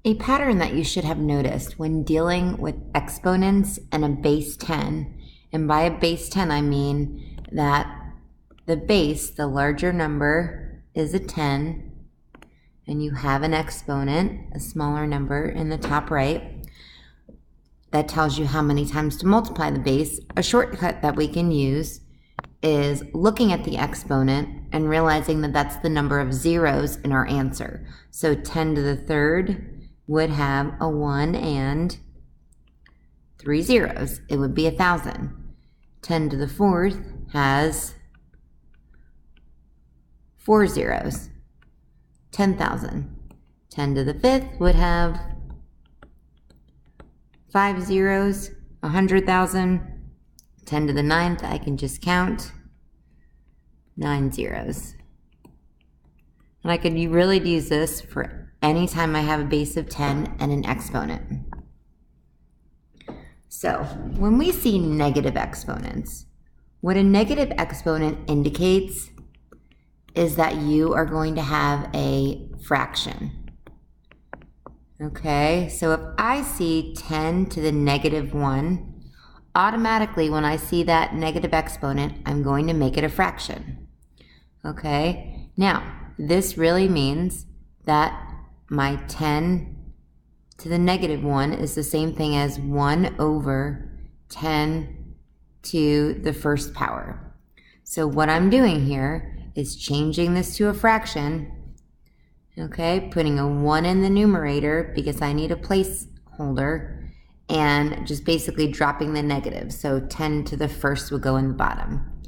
A pattern that you should have noticed when dealing with exponents and a base 10, and by a base 10 I mean that the base, the larger number, is a 10, and you have an exponent, a smaller number in the top right, that tells you how many times to multiply the base. A shortcut that we can use is looking at the exponent and realizing that that's the number of zeros in our answer. So 10 to the third would have a 1 and 3 zeros. It would be 1,000. 10 to the fourth has 4 zeros. 10,000. 10 to the fifth would have 5 zeros, 100,000. 10 to the ninth, I can just count 9 zeros. And I could really use this for any time I have a base of 10 and an exponent. So when we see negative exponents, what a negative exponent indicates is that you are going to have a fraction. Okay, so if I see 10 to the negative 1, automatically when I see that negative exponent, I'm going to make it a fraction. Okay, now this really means that my 10 to the negative 1 is the same thing as 1 over 10 to the first power. So what I'm doing here is changing this to a fraction, okay, putting a 1 in the numerator because I need a placeholder, and just basically dropping the negative. So 10 to the first will go in the bottom.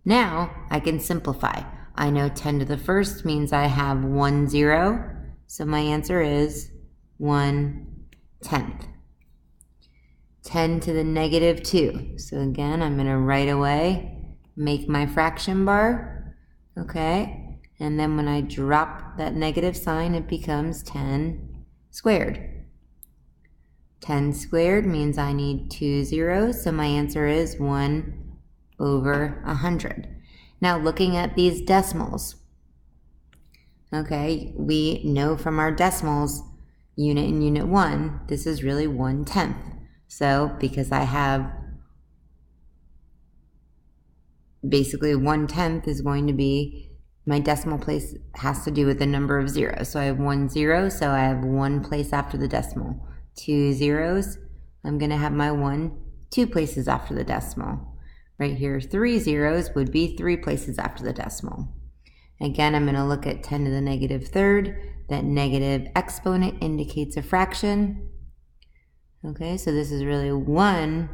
Now I can simplify. I know 10 to the first means I have 1 0, so my answer is 1/10. 10 to the negative 2. So again, I'm going to right away make my fraction bar, okay? And then when I drop that negative sign, it becomes 10 squared. 10 squared means I need 2 zeros, so my answer is 1 over 100. Now looking at these decimals, okay, we know from our decimals, unit and unit 1, this is really 1/10. So because I have basically 1/10 is going to be, my decimal place has to do with the number of zeros. So I have 1 0, so I have 1 place after the decimal. 2 zeros, I'm going to have my 1 2 places after the decimal. Right here, 3 zeros would be 3 places after the decimal. Again, I'm going to look at 10 to the negative third. That negative exponent indicates a fraction. Okay, so this is really 1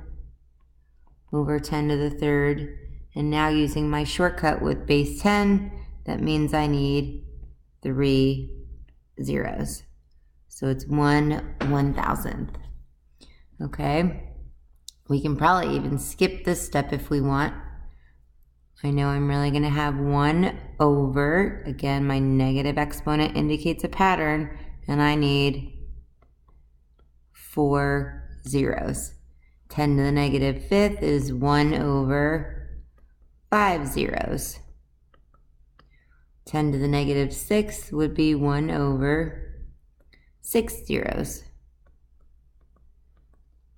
over 10 to the third. And now using my shortcut with base 10, that means I need 3 zeros. So it's 1/1000th. Okay, we can probably even skip this step if we want. I know I'm really going to have 1 over, again, my negative exponent indicates a pattern, and I need 4 zeros. 10 to the negative fifth is 1 over 5 zeros. 10 to the negative sixth would be 1 over 6 zeros.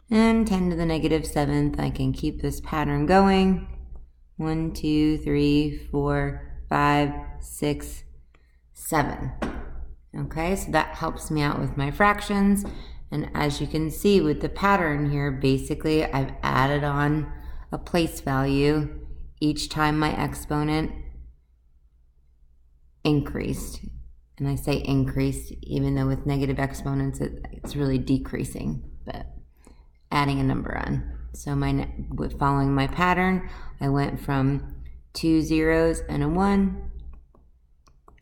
And 10 to the negative seventh, I can keep this pattern going. 1 2 3 4 5 6 7. Okay, so that helps me out with my fractions. And as you can see with the pattern here, basically I've added on a place value each time my exponent increased. And I say increased, even though with negative exponents it's really decreasing, but adding a number on. So following my pattern, I went from 2 zeros and a 1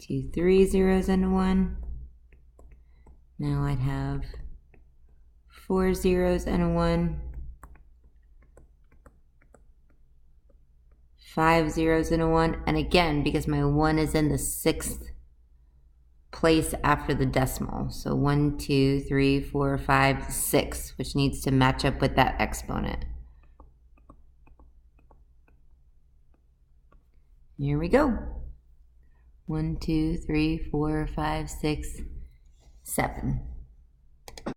to 3 zeros and a 1. Now I'd have 4 zeros and a 1, 5 zeros and a 1, and again, because my 1 is in the 6th place after the decimal. So 1, 2, 3, 4, 5, 6, which needs to match up with that exponent. Here we go. 1, 2, 3, 4, 5, 6, 7.